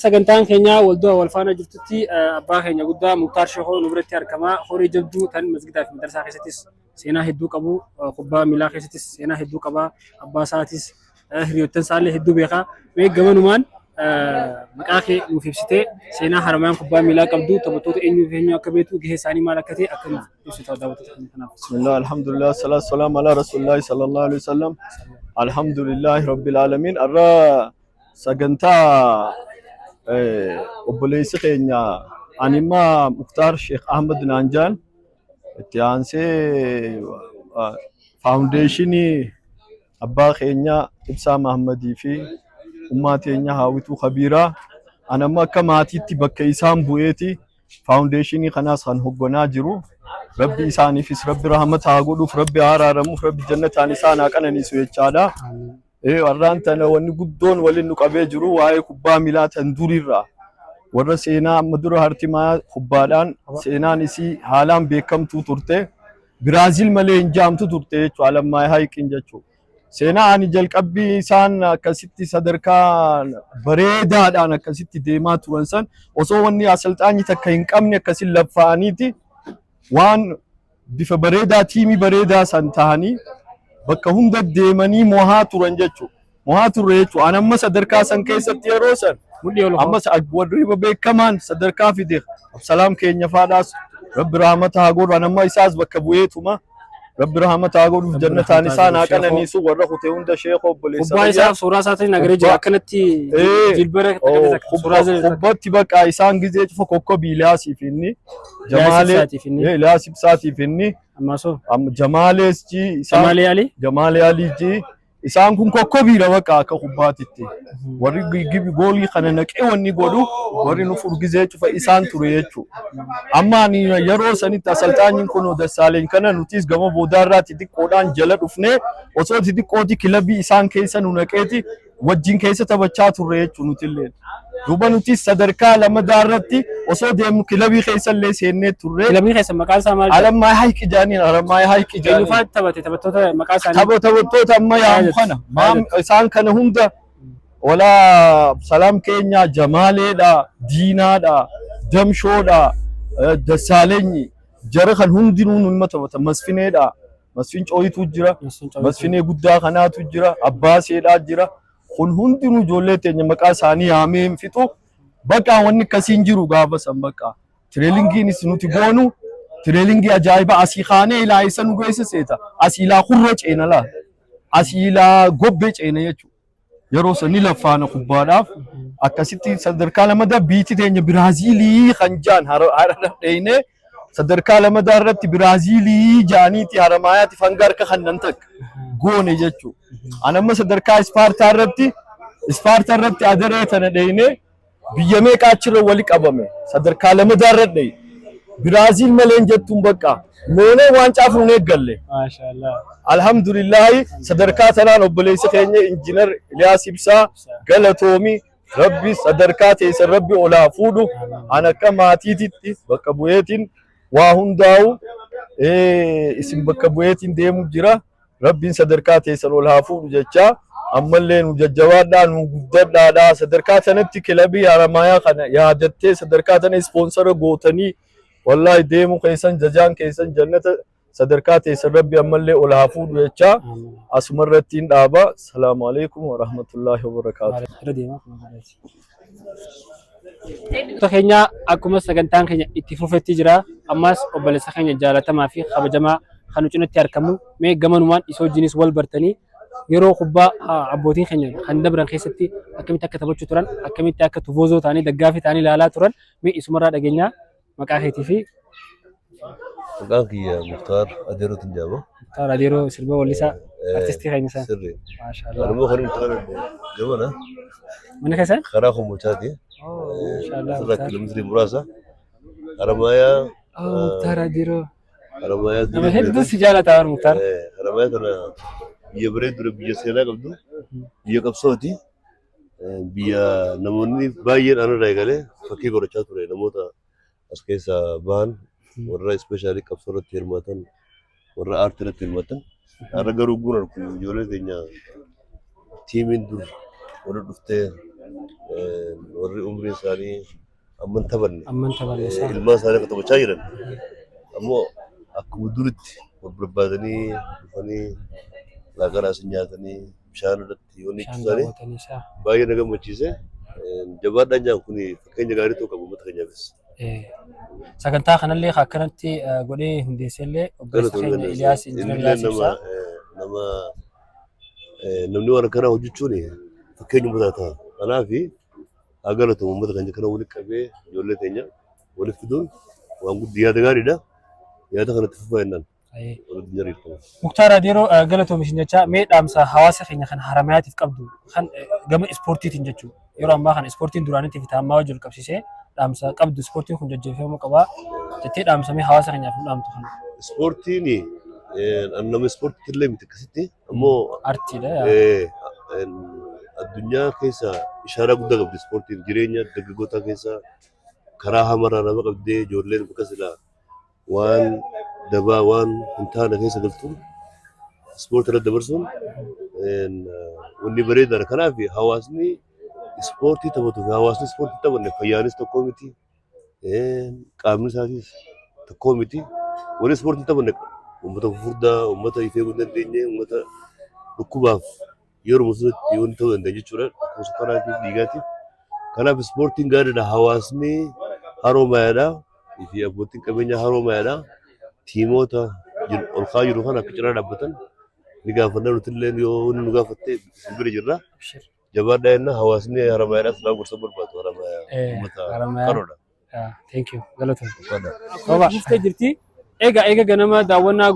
Sagantaan keenya waldoo walfaana jirtutti abbaa keenya guddaa Muktaar Shehoo nu biratti argama. Horii jabduu tan masgidaa fi madarsaa keessattis seenaa hedduu qabu. Kubbaa miilaa keessattis seenaa hedduu qaba. Abbaa isaatis hiriyoottan isaallee hedduu beeka. Mee gamanumaan maqaa kee nuuf ibsitee seenaa haramayaan kubbaa miilaa qabdu taphattoota eenyu akka beektu gahee isaanii maal akka ta'e akka nuuf ibsitu daawwattoota keenya kanaaf. Bismillah, alhamdulillah, salatu salam ala rasulillah sallallahu alaihi wasallam. Alhamdulillah rabbil alamin. Arra sagantaa obboleessi keenya anima Muktaar Sheekh Ahmad Naanjaan itti aansee faawundeeshinii abbaa keenya Ibsaa Mahammadii fi ummaa teenya Haawituu Kabiiraa anamma akka maatiitti bakka isaan bu'eeti faawundeeshinii kanaas kan hogganaa jiru. Rabbi isaaniifis rabbi rahmata haa godhuuf, rabbi araaramuuf, rabbi jannataan isaan haa qananiisu jechaadha. Warraan tana wanni guddoon waliin nu qabee jiru waa'ee kubbaa miilaa tan durirraa warra seenaa amma dura hartimaa kubbaadhaan seenaan isii haalaan beekamtuu turte Biraazil malee hin jaamtu turte jechuudha. Alammaa haayiqiin jechuudha. Seenaa ani jalqabbii isaan akkasitti sadarkaa bareedaadhaan akkasitti deemaa turan san osoo wanni asalxaanyi takka hin qabne akkasin laffaa'aniiti waan bifa bareedaa tiimii bareedaa san tahanii bakka hunda deemanii mo'aa turan jechuudha. Mo'aa turre jechuudha. Ani amma sadarkaa san keessatti yeroo san amma warri beekamaan sadarkaa fide Absalaam keenya faadhaas rabbi rahmata haa godhu. Amma isaas bakka bu'eetuma rabbi rahmata haa godhuuf jannataan isaan haa qananiisu warra kutee hunda sheekoo obboleessa. Kubbaa isaa suuraa isaatiin agaree jira akkanatti jilbara kubbatti bakka isaan gizee cufa kokkobii Ilaasiif inni Ilaas Ibsaatiif inni Jamaalees ji Jamaalee Ali ji isaan kun kokkobiidha bakka akka kubbaatitti warri goolii kana naqee wanni godhu warri nu furgizee cufa isaan ture jechuudha. Amma ani yeroo sanitti asalxaanyiin kun Dassaaleen kana nutis gama boodaarraa xixiqqoodhaan jala dhufnee osoo xixiqqooti kilabii isaan keessa nu naqeeti wajjin keessa taphachaa turre jechuudha nutillee. Duuba nutis sadarkaa lamadaarratti osoo deemu kilabii keessa illee seennee turre. Kilabii keessa maqaan isaa maal? Alammaa Haayiqi jaaniin Alammaa Haayiqi jaaniin. Eenyufaa taphate taphattoota maqaa isaanii? Taphattoota amma yaamu kana. Isaan kana hunda wala Salaam keenya Jamaaleedha, Diinaadha, Damshoodha, Dassaaleenyi jara kan hundinuu numa taphata. Masfineedha. Masfin Cooyituu jira. Masfinee guddaa kanaatu jira. Abbaaseedhaa jira. Kun hundinuu ijoollee teenya maqaa isaanii yaamee hin fixu. Bakka wanni akkasiin jiru gaafa san bakka. Tireelingiinis nuti goonu tireelingii ajaa'iba asii kaanee ilaa isa nu geessa seeta. Asii ilaa hurra ceena laa. Asii ilaa gobbee ceena jechuudha. Yeroo sanii laffaana kubbaadhaaf akkasitti sadarkaa lamadaa biitti teenya Biraazilii kan jaan hara dheenee sadarkaa lamadaa irratti Biraazilii jaaniiti haramaayaati hanga harka kannan takka goone jechuudha. Anamma sadarkaa Ispaartaa irratti adaree tana dheenee biyya meeqa achirra wali qabame sadarkaa lamadaa irra dhee Biraazil maleen jettuun bakka moonee waan caafuun eeggalle. Maashaallah. Alhamdulillah sadarkaa tanaan obboleessi keenya injiinar Iliyaas Ibsaa galatoomi rabbi sadarkaa teessa rabbi olaa fuudhu an akka maatiititti bakka bu'eetiin waa hundaa'u isin bakka bu'eetiin deemu jira. Rabbiin sadarkaa teessan ol haa fuudhu jecha ammallee nu jajjabaadhaa nu guddadhaadhaa sadarkaa sanatti kilabii Haramaayaa kana yaadattee sadarkaa sana ispoonsara gootanii wallahi deemu keessan jajaan keessan jannata sadarkaa teessan rabbi ammallee ol haa fuudhu jecha asumarrattiin dhaaba. Assalaamu alaikum wa rahmatullahi wa barakaatuh. Keenya akkuma sagantaan keenya itti fufetti jira. Ammas obboleessa keenya jaalatamaa fi kabajamaa kan cinatti argamu mee gamanumaan isoo wajjinis wal bartanii yeroo kubbaa abbootiin keenya kan dabran keessatti akkamitti akka taphachuu turan akkamitti akka tufoozoo ta'anii daggaafii ta'anii ilaalaa turan mee isumarraa dhageenyaa maqaa keetii fi maqaan kiyya Muktaar Adeerootiin jedhama. Muktaar Adeeroo sirba wallisaa artistii keenya isaa. Sirri. Maashaallah. Anuma kan hin taane gabana. Mana keessan? Karaa Kombochaati. Maashaallah. Sirra kiiloomeetirii muraasa. Haramaayaa. Muktaar Adeeroo. Haramaayaa. Nama hedduu si jaalataa Muktaar. Haramaayaa kana biyya bareedduu biyya seenaa qabdu biyya qabsooti. Biyya namoonni baay'een anarraa eegalee fakkii godhachaa ture namoota as keessaa bahan warra ispeeshaalii qabsoo irratti hirmaatan warra aartii irratti hirmaatan har'a garuu guun argu ijoollee keenya tiimiin dur warra dhuftee warri umriin isaanii amman taphanne Amman taballeessaa. ilmaan isaanii akka taphachaa jiran ammoo akkuma duritti wal barbaadanii dhufanii laaqanaas nyaatanii bishaan irratti yoo ni Bishaan cusanii daawwatanii isaa. baay'ee na gammachiise. Jabaadhaan jaan kun fakkeenya gaarii ta'uu qabu uummata keenyaafis. Sagantaa kanallee akkanatti godhee hundeessellee obboleessa keenya Iliyaas Injiinar Iliyaas ibsaa. Nama namni waan akkanaa hojjechuun fakkeenya uummataa ta'a. Kanaaf haa galatu uummata keenya kana walitti qabee ijoollee keenya walitti fiduun waan guddaa yaada gaariidha. Yaada kanatti fufaa jennaan. Walitti jariirfama. Muktaar Adeeroo galatoomishin jecha mee dhaamsa hawaasa keenya kan Haramayaatiif qabdu kan gama ispoortiitiin jechuudha. Yeroo ammaa kana ispoortiin duraaniitiif taa'ammaa wajjin qabsiisee dhaamsa qabdu ispoortiin kun jajjabeeffamuu qabaa jettee dhaamsamee hawaasa keenyaaf nu dhaamtu kana. Ispoortiin nama ispoortii illee miti akkasitti ammoo Artiidha. addunyaa keessa ishaaraa guddaa qabdi ispoortiin jireenya dargaggootaa keessa karaa hamarraa nama qabdee ijoolleen bakka silaa waan dabaa waan hin taane keessa galtuun ispoortii irratti dabarsuun wanni bareedaadha. Kanaaf hawaasni ispoortii taphatu fi hawaasni ispoortii taphanne fayyaanis tokkoo miti qaamni isaatis tokkoo miti. Warri ispoortii taphanne uummata furdaa uummata ifee hin dandeenye uummata dhukkubaaf yeroo musuutti yoo ta'uu danda'a jechuudha. Kuusa karaa fi dhiigaatiif. Kanaaf ispoortiin gaariidha. Hawaasni haroomaadha fi abbootiin qabeenyaa haroomaadha. Tiimoota ol ka'aa jiru kana akka cinaa dhaabbatan ni gaafannaa nuti illee yoo inni nu gaafatte isin bira jirra. Jabaadhaa jenna hawaasni haramaadhaaf silaa gorsa barbaadu haramayaa uummata karoodha. Thank you. Galatoomaa. Dhuftee jirti. Egaa ganama daawwannaa